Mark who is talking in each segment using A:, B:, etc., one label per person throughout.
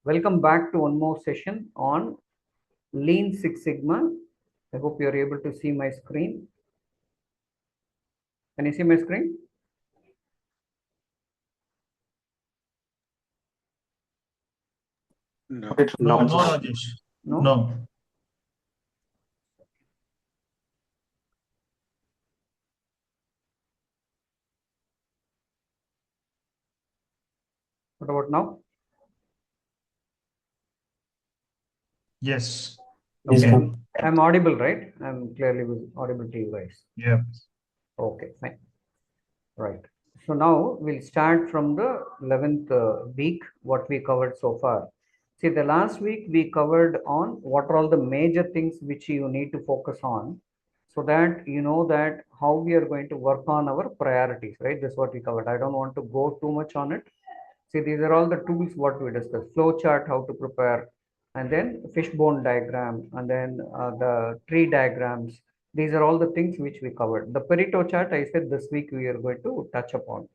A: Welcome back to one more session on Lean Six Sigma. I hope you're able to see my screen. Can you see my screen?
B: No,
C: No, Rajesh.
A: No?
C: No.
A: What about now?
C: Yes.
A: Okay.
C: Okay.
A: I'm audible, right? I'm clearly audible to you guys.
C: Yeah.
A: Okay, fine. Right. So now we'll start from the 11th week, what we covered so far. See, the last week we covered on what are all the major things which you need to focus on so that you know that how we are going to work on our priorities, right? That's what we covered. I don't want to go too much on it. See, these are all the tools what we discussed. Flow chart, how to prepare, and then fishbone diagram, and then the tree diagrams. These are all the things which we covered. The Pareto chart, I said this week we are going to touch upon,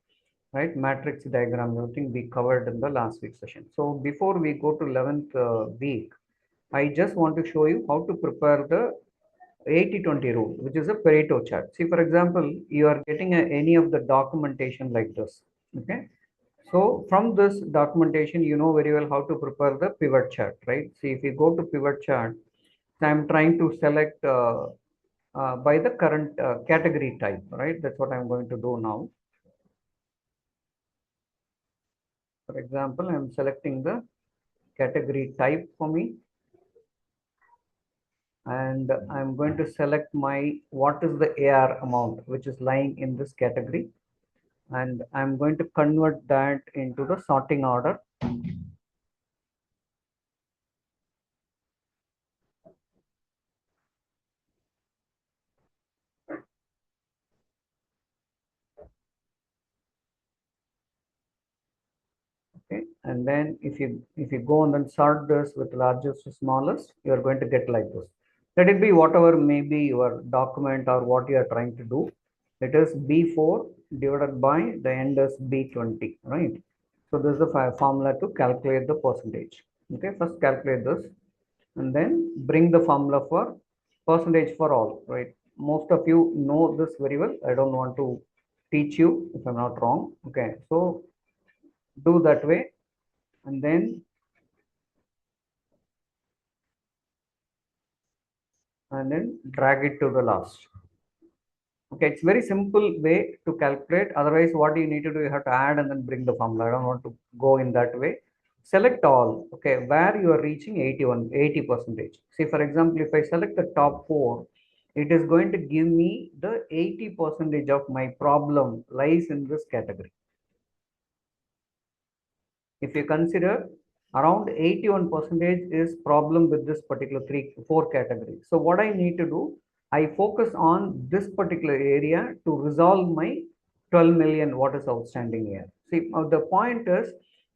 A: right? Matrix diagram, everything we covered in the last week session. So before we go to 11th week, I just want to show you how to prepare the 80-20 rule, which is a Pareto chart. See, for example, you are getting any of the documentation like this, okay? So from this documentation, you know very well how to prepare the pivot chart, right? See, if you go to pivot chart, I'm trying to select by the current category type, right? That's what I'm going to do now. For example, I'm selecting the category type for me. And I'm going to select my, what is the AR amount, which is lying in this category. And I'm going to convert that into the sorting order. Okay, and then if you go and then sort this with largest to smallest, you are going to get like this. Let it be whatever may be your document or what you are trying to do. It is B4 divided by the end is B20, right? So this is the formula to calculate the percentage. Okay, first calculate this and then bring the formula for percentage for all, right? Most of you know this very well. I don't want to teach you if I'm not wrong. Okay, so do that way and then drag it to the last. Okay, it's very simple way to calculate. Otherwise, what you need to do, you have to add and then bring the formula. I don't want to go in that way. Select all. Okay, where you are reaching 80%. See, for example, if I select the top four, it is going to give me the 80% of my problem lies in this category. If you consider around 81% is problem with this particular four categories. So what I need to do, I focus on this particular area to resolve my 12 million what is outstanding here. See, the point is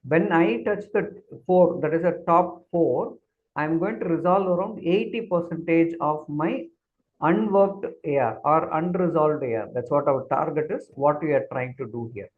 A: when I touch the four, that is a top four, I'm going to resolve around 80% of my unworked AR or unresolved AR. That's what our target is, what we are trying to do here,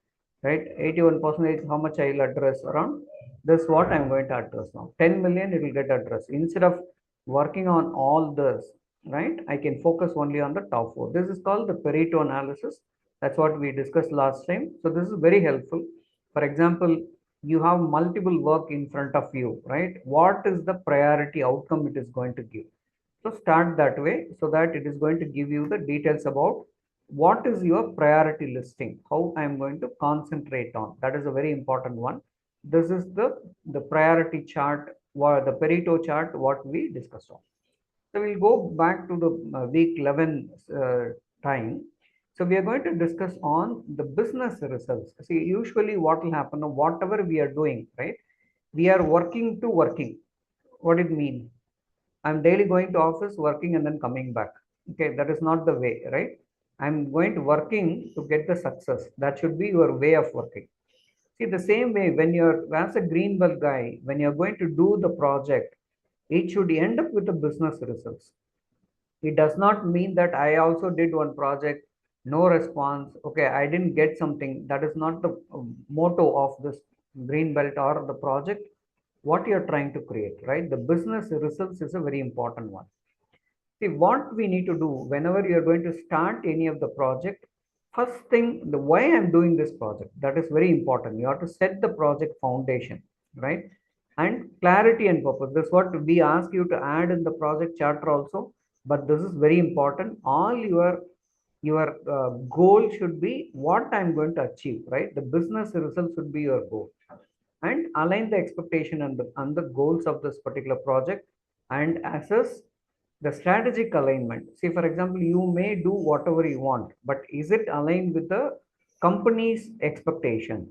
A: right? 81% how much I will address around this, what I'm going to address now. 10 million it will get addressed. Instead of working on all this, right, I can focus only on the top four. This is called the Pareto analysis. That's what we discussed last time. So this is very helpful. For example, you have multiple work in front of you, right? What is the priority outcome it is going to give? So start that way so that it is going to give you the details about what is your priority listing, how I am going to concentrate on. That is a very important one. This is the priority chart, or the Pareto chart, what we discussed on. So we'll go back to the week 11 time. So we are going to discuss on the business results. See, usually what will happen, whatever we are doing, right? We are working to working. What it mean? I'm daily going to office, working, and then coming back. Okay, that is not the way, right? I'm going to working to get the success. That should be your way of working. See, the same way when you're as a green belt guy, when you're going to do the project, it should end up with the business results. It does not mean that I also did one project, no response. Okay, I didn't get something. That is not the motto of this green belt or the project what you're trying to create, right? The business results is a very important one. See, what we need to do whenever you're going to start any of the project, first thing, the why I'm doing this project, that is very important. You have to set the project foundation, right? And clarity and purpose. This is what we ask you to add in the project charter also, but this is very important. All your goal should be what I'm going to achieve, right? The business result should be your goal, and align the expectation and the goals of this particular project, and assess the strategic alignment. See, for example, you may do whatever you want, but is it aligned with the company's expectation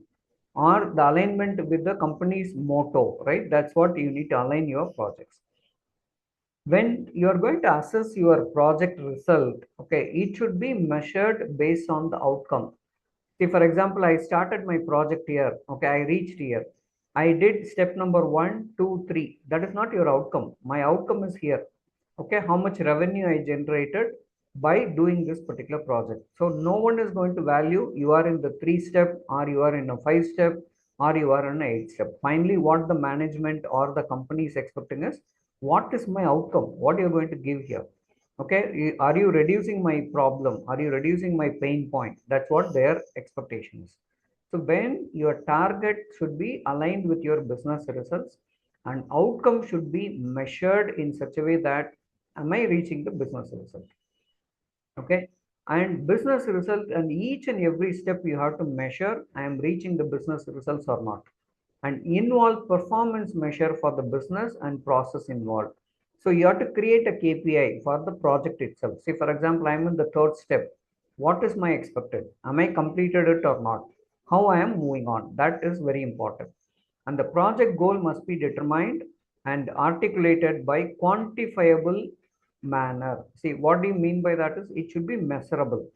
A: or the alignment with the company's motto, right? That's what you need to align your projects. When you are going to assess your project result, okay, it should be measured based on the outcome. See, for example, I started my project here. Okay, I reached here. I did step number one, two, three. That is not your outcome. My outcome is here. Okay, how much revenue I generated by doing this particular project. So no one is going to value you are in the 3 step, or you are in a 5 step, or you are in a 8 step. Finally, what the management or the company is expecting is, what is my outcome? What you're going to give here? Okay, are you reducing my problem? Are you reducing my pain point? That's what their expectation is. So when your target should be aligned with your business results, and outcome should be measured in such a way that, am I reaching the business result? Okay, and business result, and each and every step you have to measure, I am reaching the business results or not, and involve performance measure for the business and process involved. So you have to create a KPI for the project itself. See, for example, I'm in the 3rd step. What is my expected? Am I completed it or not? How I am moving on? That is very important. And the project goal must be determined and articulated by quantifiable manner. See, what do you mean by that is, it should be measurable,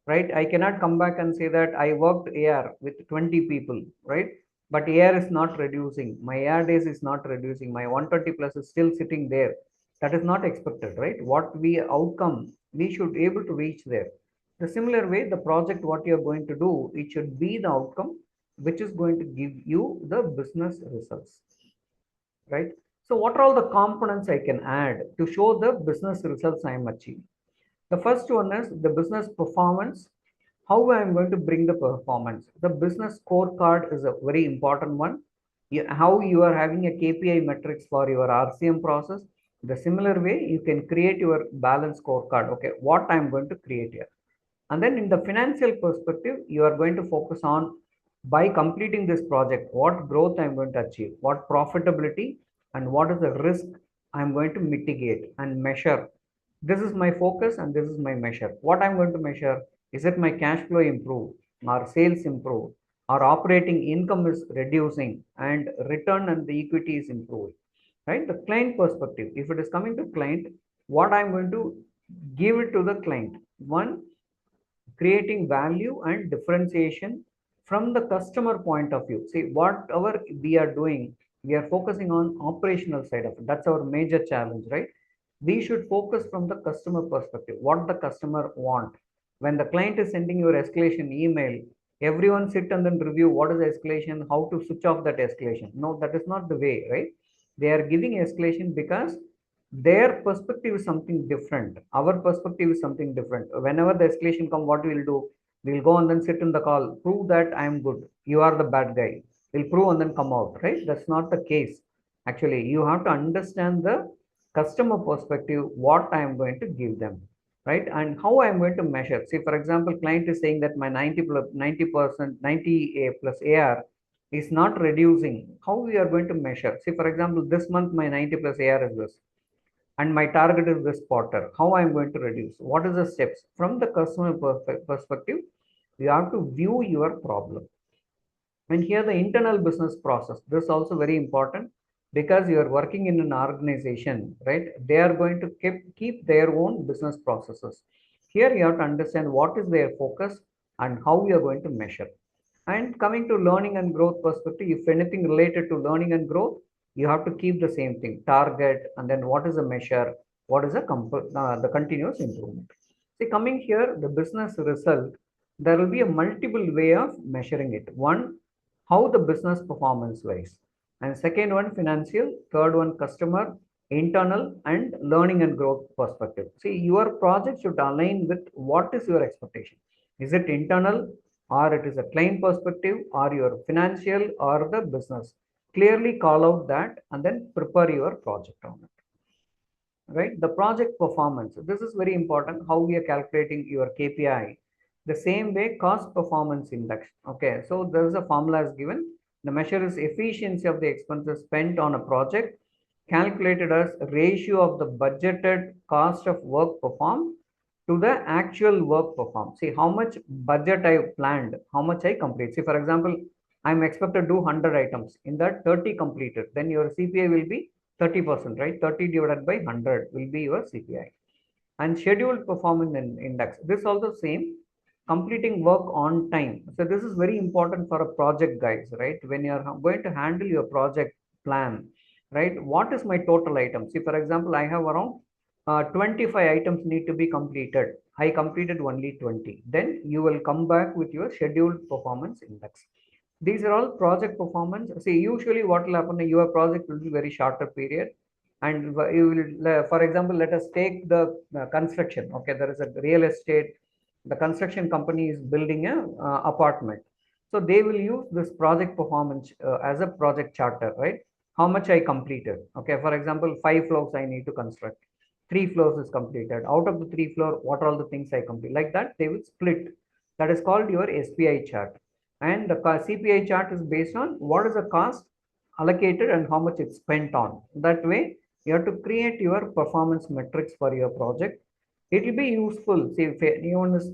A: right? I cannot come back and say that I worked AR with 20 people, right? But AR is not reducing. My AR days is not reducing. My 120 plus is still sitting there. That is not expected, right? What we outcome, we should be able to reach there. The similar way, the project, what you're going to do, it should be the outcome which is going to give you the business results, right? So what are all the components I can add to show the business results I am achieving? The first one is the business performance. How I am going to bring the performance? The business scorecard is a very important one. How you are having a KPI metrics for your RCM process. The similar way, you can create your balance scorecard. Okay, what I am going to create here. And then in the financial perspective, you are going to focus on, by completing this project, what growth I'm going to achieve, what profitability, and what is the risk I'm going to mitigate and measure. This is my focus and this is my measure. What I'm going to measure, is it my cash flow improve, or sales improve, or operating income is reducing, and return on the equity is improving, right? The client perspective, if it is coming to client, what I'm going to give it to the client. One, creating value and differentiation from the customer point of view. See, whatever we are doing, we are focusing on operational side of it. That's our major challenge, right? We should focus from the customer perspective, what the customer want. When the client is sending your escalation email, everyone sit and then review what is the escalation, how to switch off that escalation. No, that is not the way, right? They are giving escalation because their perspective is something different, our perspective is something different. Whenever the escalation come, what we'll do, we'll go and then sit in the call, prove that I am good, you are the bad guy, we'll prove and then come out, right? That's not the case. Actually, you have to understand the customer perspective, what I am going to give them, right? And how I am going to measure. See, for example, client is saying that my 90% 90 plus AR is not reducing. How we are going to measure? See, for example, this month my 90 plus AR is this, and my target is this quarter. How I am going to reduce? What is the steps? From the customer perspective, you have to view your problem. And here the internal business process, this is also very important, because you are working in an organization, right? They are going to keep their own business processes. Here you have to understand what is their focus and how we are going to measure. And coming to learning and growth perspective, if anything related to learning and growth, you have to keep the same thing, target, and then what is the measure, what is the continuous improvement. See, coming here, the business result, there will be a multiple way of measuring it. One, how the business performance wise. and second one financial, third one customer, internal, and learning and growth perspective. See, your project should align with what is your expectation. Is it internal, or it is a client perspective, or your financial, or the business? Clearly call out that and then prepare your project on it. Right, the project performance, this is very important, how we are calculating your KPI. The same way, cost performance index. Okay, so there is a formula is given. The measure is efficiency of the expenses spent on a project, calculated as ratio of the budgeted cost of work performed to the actual work performed. See how much budget I planned, how much I complete. See, for example, I'm expected to do 100 items, in that 30 completed, then your CPI will be 30%, right? 30 divided by 100 will be your CPI. And scheduled performance index, this also same, completing work on time. So this is very important for a project, guys, right? When you're going to handle your project plan, right? What is my total item? See, for example, I have around 25 items need to be completed. I completed only 20. Then you will come back with your scheduled performance index. These are all project performance. See, usually what will happen, your project will be very shorter period. And you will, for example, let us take the construction. Okay, there is a real estate. The construction company is building a apartment. So they will use this project performance as a project charter, right? How much I completed. Okay, for example, 5 floors I need to construct. 3 floors is completed. Out of the 3 floor, what are all the things I complete? Like that, they will split. That is called your SPI chart. And the CPI chart is based on what is the cost allocated and how much it's spent on. That way, you have to create your performance metrics for your project. It will be useful. See, if anyone is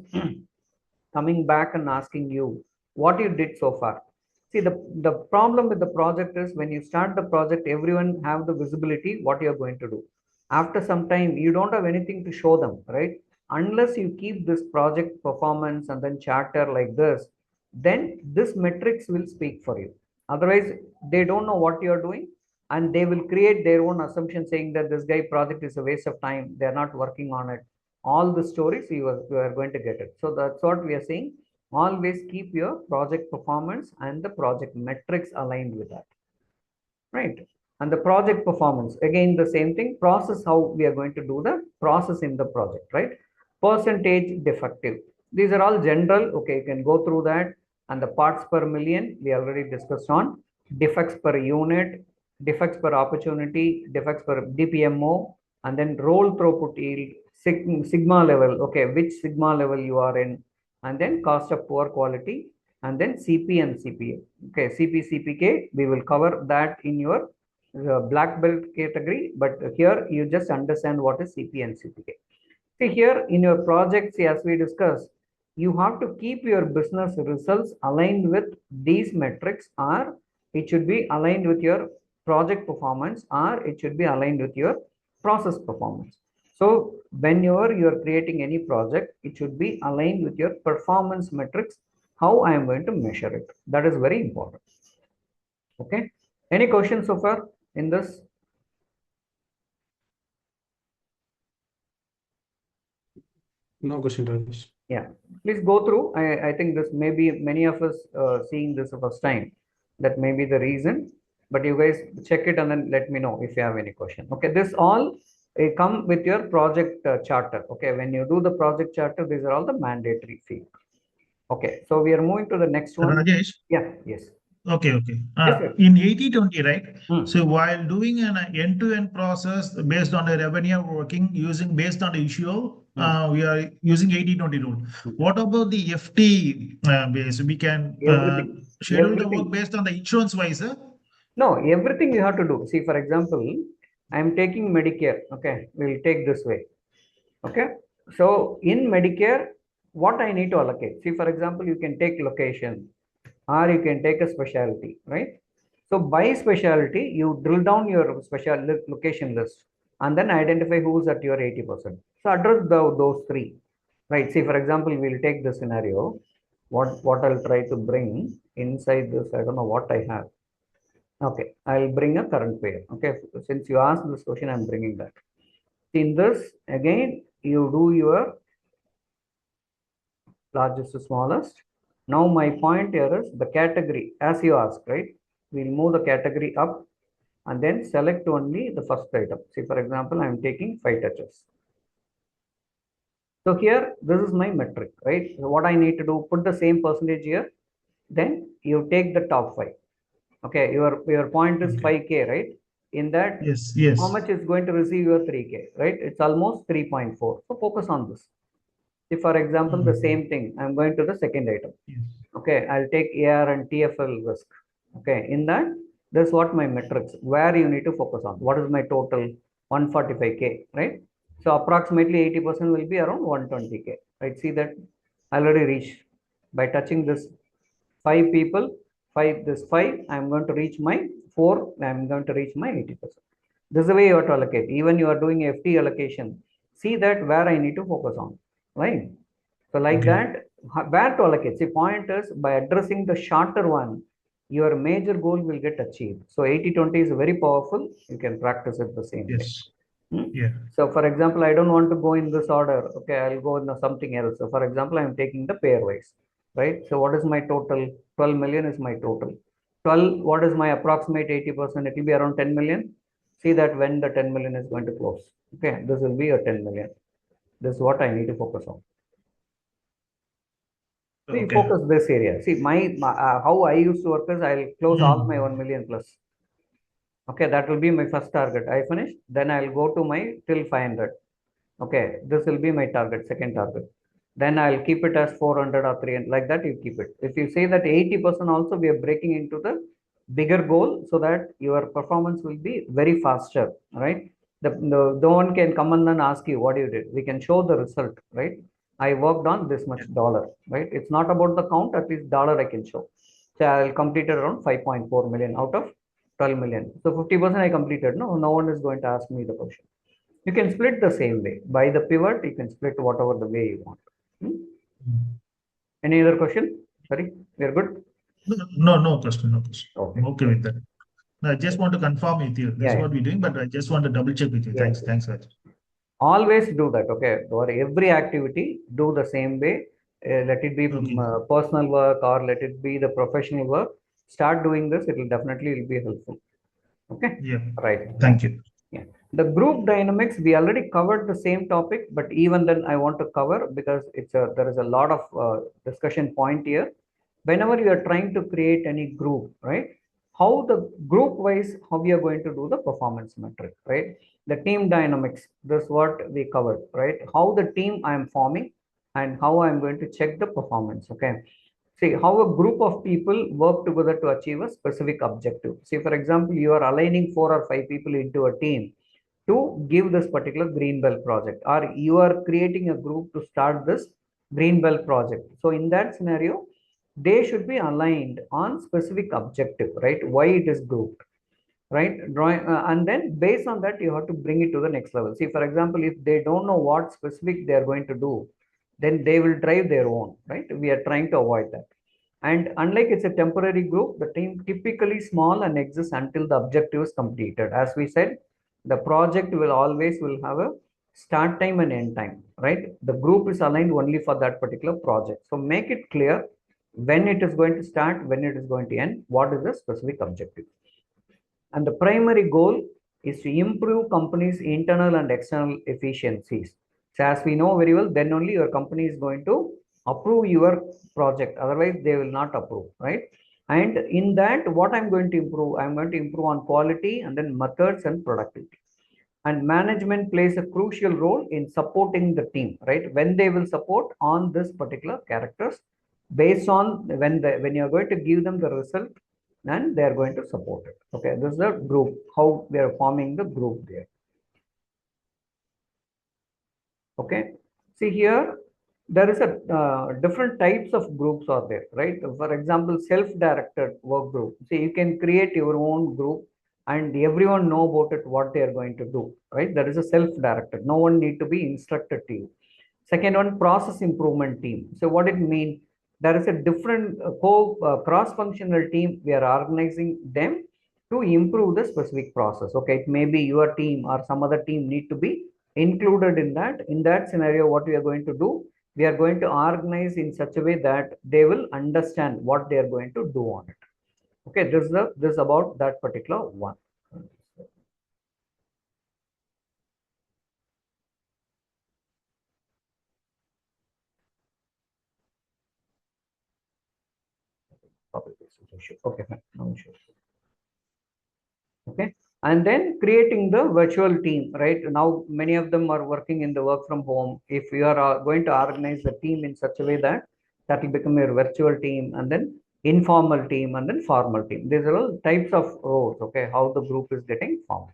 A: coming back and asking you what you did so far. See, the problem with the project is when you start the project, everyone have the visibility what you're going to do. After some time, you don't have anything to show them, right? Unless you keep this project performance and then charter like this, then this metrics will speak for you. Otherwise, they don't know what you're doing, and they will create their own assumption saying that this guy project is a waste of time. They're not working on it. All the stories you are going to get it. So that's what we are saying. Always keep your project performance and the project metrics aligned with that, right? And the project performance, again, the same thing, process, how we are going to do the process in the project, right? Percentage defective, these are all general. Okay, you can go through that. And the parts per million, we already discussed on. Defects per unit, defects per opportunity, defects per DPMO, and then roll throughput yield, sigma level, okay, which sigma level you are in, and then cost of poor quality, and then CP and CPA. Okay, CP, CPK, we will cover that in your black belt category, but here you just understand what is CP and CPK. See, here in your project, see, as we discussed, you have to keep your business results aligned with these metrics, or it should be aligned with your project performance, or it should be aligned with your process performance. So whenever you are creating any project, it should be aligned with your performance metrics, how I am going to measure it. That is very important. Okay. Any questions so far in this?
B: No question, Rajesh.
A: Yeah, please go through. I think this may be many of us seeing this the first time. That may be the reason. But you guys check it and then let me know if you have any question. Okay, this all come with your project charter. Okay, when you do the project charter, these are all the mandatory field. Okay, so we are moving to the next one.
C: Rajesh,
A: Yeah, yes.
C: okay.
A: Yes, sir.
C: In 80/20, right?
A: Hmm.
C: So while doing an end-to-end process based on the revenue working using based on the issue, we are using 80/20 rule. What about the FT base? We can
A: Everything.
C: schedule the
A: Everything.
C: work based on the insurance wise.
A: No, everything you have to do. See, for example, I'm taking Medicare. Okay, we'll take this way. Okay, so in Medicare, what I need to allocate? See, for example, you can take location, or you can take a specialty, right? So by specialty, you drill down your special location list and then identify who's at your 80%. So address those three, right? See, for example, we'll take the scenario. What I'll try to bring inside this, I don't know what I have. Okay, I'll bring a current pair. Okay, since you asked this question, I'm bringing that. In this, again, you do your largest to smallest. Now my point here is the category, as you asked, right? we'll move the category up and then select only the first item. See, for example, I'm taking 5 touches. So here, this is my metric, right? So what I need to do, put the same percentage here, then you take the top 5. Okay, your point is 5K, right? In that,
C: Yes,
A: how
C: yes.
A: much is going to receive your 3K, right? It's almost 3.4. So focus on this. If, for example, the same thing, I'm going to the second item.
C: Yes.
A: Okay, I'll take AR and TFL risk. Okay, in that, this is what my metrics, where you need to focus on. What is my total? 145K, right? So approximately 80% will be around 120K, right? See that I already reached by touching this 5 people, 5, this 5, I'm going to reach my 4, I'm going to reach my 80%. This is the way you have to allocate. Even you are doing FT allocation, see that where I need to focus on, right? So like that, where to allocate? See, point is by addressing the shorter one, your major goal will get achieved. So 80-20 is very powerful. You can practice it the same way.
C: Yes.
A: Hmm?
C: Yeah.
A: So for example, I don't want to go in this order. Okay, I'll go in something else. So for example, I'm taking the pair wise, right? So what is my total? 12 million is my total. 12, what is my approximate 80%? It will be around 10 million. See that when the 10 million is going to close. Okay, this will be a 10 million. This is what I need to focus on. We
C: Okay.
A: focus this area. See, how I used to work is I'll close all my 1 million plus. Okay, that will be my first target. I finish, then I'll go to my till 500. Okay, this will be my target, second target. Then I'll keep it as 400 or 300, like that you keep it. If you say that 80% also, we are breaking into the bigger goal so that your performance will be very faster, right? The one can come and ask you what you did. We can show the result, right? I worked on this much dollar, right? It's not about the count, at least dollar I can show. So I'll complete it around 5.4 million out of 12 million. So 50% I completed. No one is going to ask me the question. You can split the same way. By the pivot, you can split whatever the way you want. Any other question? Sorry, we are good?
C: No question.
A: Okay.
C: I'm okay with that. No, I just want to confirm with you. This is what we're doing, but I just want to double check with you.
A: Yes.
C: Thanks, Raj.
A: Always do that, okay? For every activity, do the same way. Let it be personal work or let it be the professional work. Start doing this, it will definitely be helpful. Okay?
C: Yeah.
A: Right.
C: Thank you.
A: Yeah. The group dynamics, we already covered the same topic, but even then I want to cover because there is a lot of discussion point here. Whenever you are trying to create any group, right? How the group wise, how we are going to do the performance metric, right? The team dynamics, this is what we covered, right? How the team I am forming and how I'm going to check the performance, okay? See how a group of people work together to achieve a specific objective. See, for example, you are aligning 4 or 5 people into a team to give this particular green belt project, or you are creating a group to start this green belt project. So in that scenario, they should be aligned on specific objective, right? Why it is grouped, right? And then based on that, you have to bring it to the next level. See, for example, if they don't know what specific they are going to do, then they will drive their own, right? We are trying to avoid that. And unlike it's a temporary group, the team typically small and exists until the objective is completed. As we said, the project will always will have a start time and end time, right? The group is aligned only for that particular project. So make it clear when it is going to start, when it is going to end, what is the specific objective. And the primary goal is to improve company's internal and external efficiencies. So as we know very well, then only your company is going to approve your project. Otherwise, they will not approve, right? And in that, what I'm going to improve? I'm going to improve on quality and then methods and productivity. And management plays a crucial role in supporting the team, right? When they will support on this particular characters, based on when you're going to give them the result, and they are going to support it. Okay, this is the group, how we are forming the group there. Okay, see here, there is a different types of groups are there, right? For example, self-directed work group. See, you can create your own group and everyone know about it, what they are going to do, right? There is a self-directed, no one need to be instructed to you. Second one, process improvement team. So what it means, there is a different cross-functional team. We are organizing them to improve the specific process. Okay, it may be your team or some other team need to be included in that. In that scenario, what we are going to do, we are going to organize in such a way that they will understand what they are going to do on it. Okay, this is about that particular one. Okay, fine. No issues. Okay, and then creating the virtual team, right? Now many of them are working in the work from home. If you are going to organize the team in such a way that that will become your virtual team, and then informal team, and then formal team, these are all types of roles. Okay, how the group is getting formed.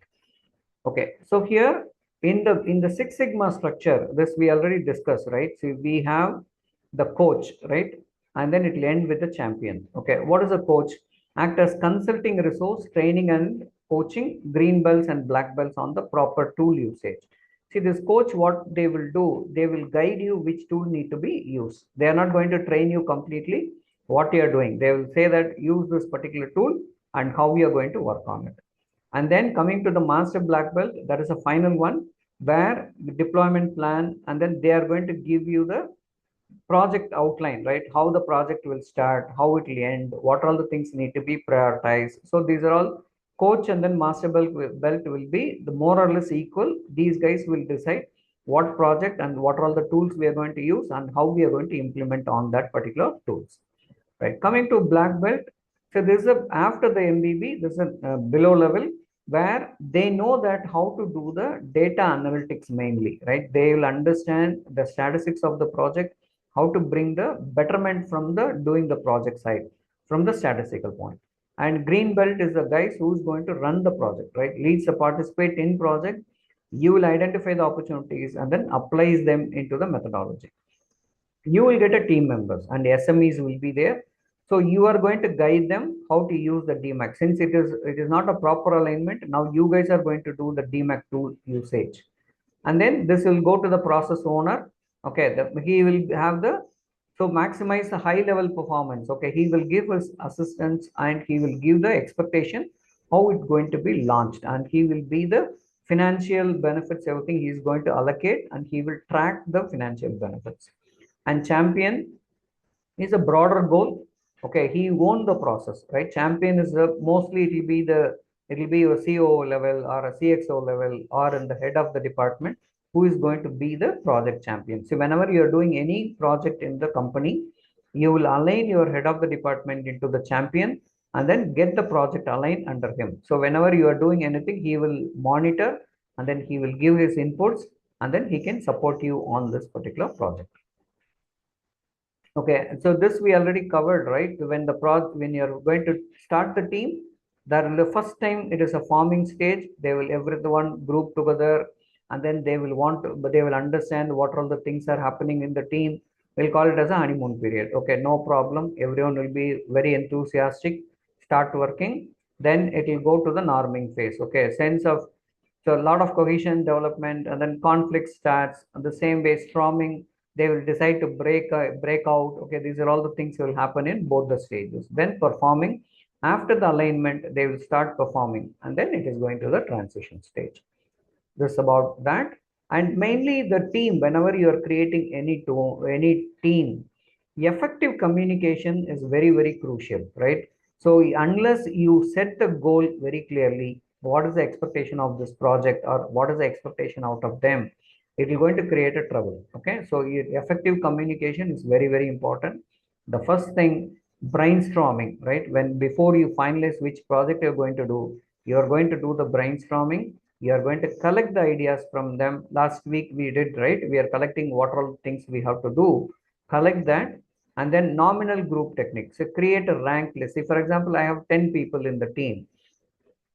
A: Okay, so here in the Six Sigma structure, this we already discussed, right? So we have the coach, right? And then it will end with the champion. Okay, what is a coach? Act as consulting resource, training and coaching green belts and black belts on the proper tool usage. See, this coach, what they will do, they will guide you which tool need to be used. They are not going to train you completely what you are doing. They will say that use this particular tool and how you are going to work on it. And then coming to the master black belt, that is a final one where the deployment plan, and then they are going to give you the project outline, right? How the project will start, how it will end, what all the things need to be prioritized. So these are all coach and then master belt will be the more or less equal. These guys will decide what project and what are all the tools we are going to use and how we are going to implement on that particular tools. Right. Coming to black belt, so this is a, after the MBB, this is a below level where they know that how to do the data analytics mainly, right? They will understand the statistics of the project, how to bring the betterment from the doing the project side, from the statistical point. And green belt is the guys who's going to run the project, right? Leads the participate in project. You will identify the opportunities and then applies them into the methodology. You will get a team members and SMEs will be there. So you are going to guide them how to use the DMAC. Since it is not a proper alignment, now you guys are going to do the DMAC tool usage. And then this will go to the process owner. Okay, he will have the, so maximize the high level performance. Okay, he will give his assistance and he will give the expectation how it's going to be launched, and he will be the financial benefits, everything he is going to allocate, and he will track the financial benefits. And champion is a broader goal. Okay, he won the process, right? Champion is the mostly it will be a COO level or a CXO level or in the head of the department who is going to be the project champion. So whenever you are doing any project in the company, you will align your head of the department into the champion and then get the project aligned under him. So whenever you are doing anything, he will monitor and then he will give his inputs and then he can support you on this particular project. Okay, so this we already covered, right? When you're going to start the team, that the first time it is a forming stage, they will everyone group together, and then they will but they will understand what all the things are happening in the team. We'll call it as a honeymoon period. Okay, no problem. Everyone will be very enthusiastic, start working. Then it will go to the norming phase. Okay, sense of, so a lot of cohesion development, and then conflict starts. And the same way, storming, they will decide to break out. Okay, these are all the things will happen in both the stages. Then performing, after the alignment, they will start performing, and then it is going to the transition stage. This about that. And mainly the team, whenever you are creating any team, effective communication is very, very crucial, right? So unless you set the goal very clearly, what is the expectation of this project or what is the expectation out of them, it is going to create a trouble. Okay, so effective communication is very, very important. The first thing, brainstorming, right? When before you finalize which project you're going to do, you're going to do the brainstorming. You are going to collect the ideas from them. Last week we did, right? We are collecting what all things we have to do, collect that. And then nominal group technique, so create a rank list. See, for example, I have 10 people in the team.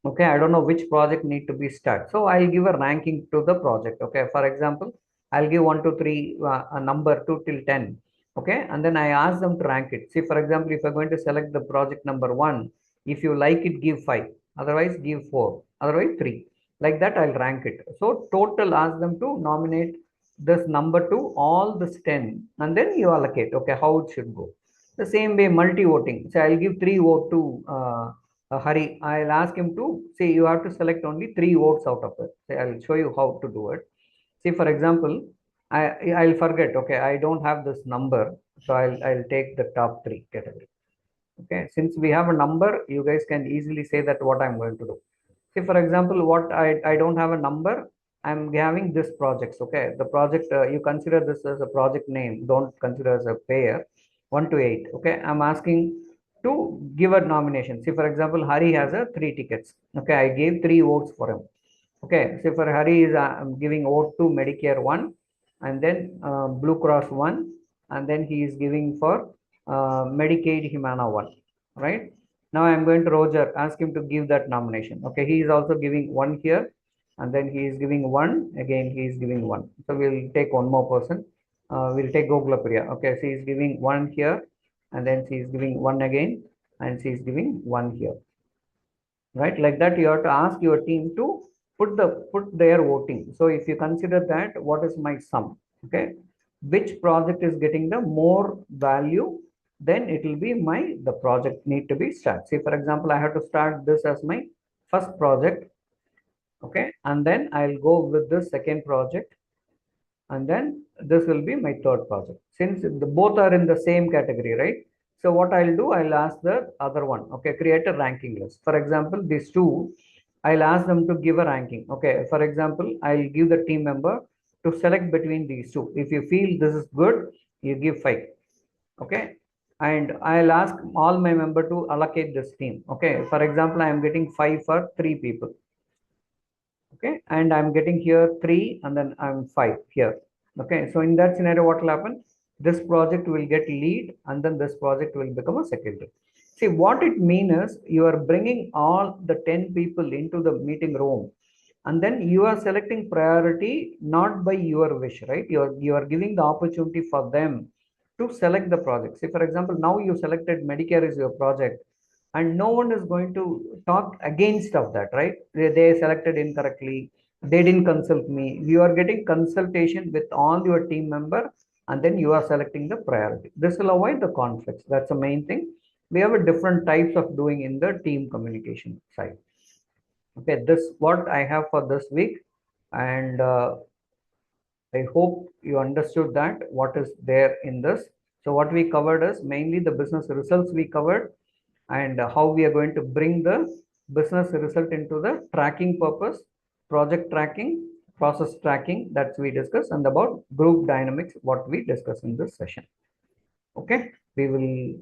A: Okay, I don't know which project need to be started, so I'll give a ranking to the project. Okay, for example, I'll give 1 to 3 a number 2 till 10. Okay, and then I ask them to rank it. See, for example, if I'm going to select the project number 1, if you like it, give 5, otherwise give 4, otherwise 3. Like that I'll rank it. So total, ask them to nominate this number to all this 10, and then you allocate. Okay, how it should go. The same way, multi voting, so I'll give 3 vote to Hari. I'll ask him to say you have to select only 3 votes out of it. Say, I'll show you how to do it. See, for example, I'll forget. Okay, I don't have this number, so I'll take the top 3 category. Okay, since we have a number, you guys can easily say that what I'm going to do. See, for example, what I don't have a number, I'm having this projects. Okay, the project, you consider this as a project name, don't consider as a payer, 1 to 8. Okay, I'm asking to give a nomination. See, for example, Hari has a 3 tickets. Okay, I gave 3 votes for him. Okay, so for Hari is I'm giving vote to Medicare 1, and then Blue Cross 1, and then he is giving for Medicaid Humana 1, right? Now I'm going to Roger, ask him to give that nomination. Okay, he is also giving 1 here, and then he is giving 1, again he is giving 1. So we'll take one more person. We'll take Gokula Priya. Okay, she is giving 1 here, and then she is giving 1 again, and she is giving 1 here, right? Like that, you have to ask your team to put their voting. So if you consider that, what is my sum? Okay, which project is getting the more value, then it will be the project need to be start. See, for example, I have to start this as my first project. Okay, and then I'll go with the second project, and then this will be my third project, since both are in the same category, right? So what I'll do, I'll ask the other one. Okay, create a ranking list. For example, these two, I'll ask them to give a ranking. Okay, for example, I'll give the team member to select between these two. If you feel this is good, you give 5. Okay, and I'll ask all my member to allocate this team. Okay, for example, I am getting 5 for 3 people. Okay, and I'm getting here 3, and then I'm 5 here. Okay, so in that scenario, what will happen? This project will get lead, and then this project will become a secondary. See, what it means is you are bringing all the 10 people into the meeting room, and then you are selecting priority not by your wish, right? You are giving the opportunity for them to select the project. See, for example, now you selected Medicare as your project, and no one is going to talk against of that, right? They selected incorrectly, they didn't consult me. You are getting consultation with all your team member, and then you are selecting the priority. This will avoid the conflicts. That's the main thing. We have a different types of doing in the team communication side. Okay, this what I have for this week, and I hope you understood that what is there in this. So what we covered is mainly the business results we covered, and how we are going to bring the business result into the tracking purpose, project tracking, process tracking that we discussed, and about group dynamics what we discussed in this session. Okay, we will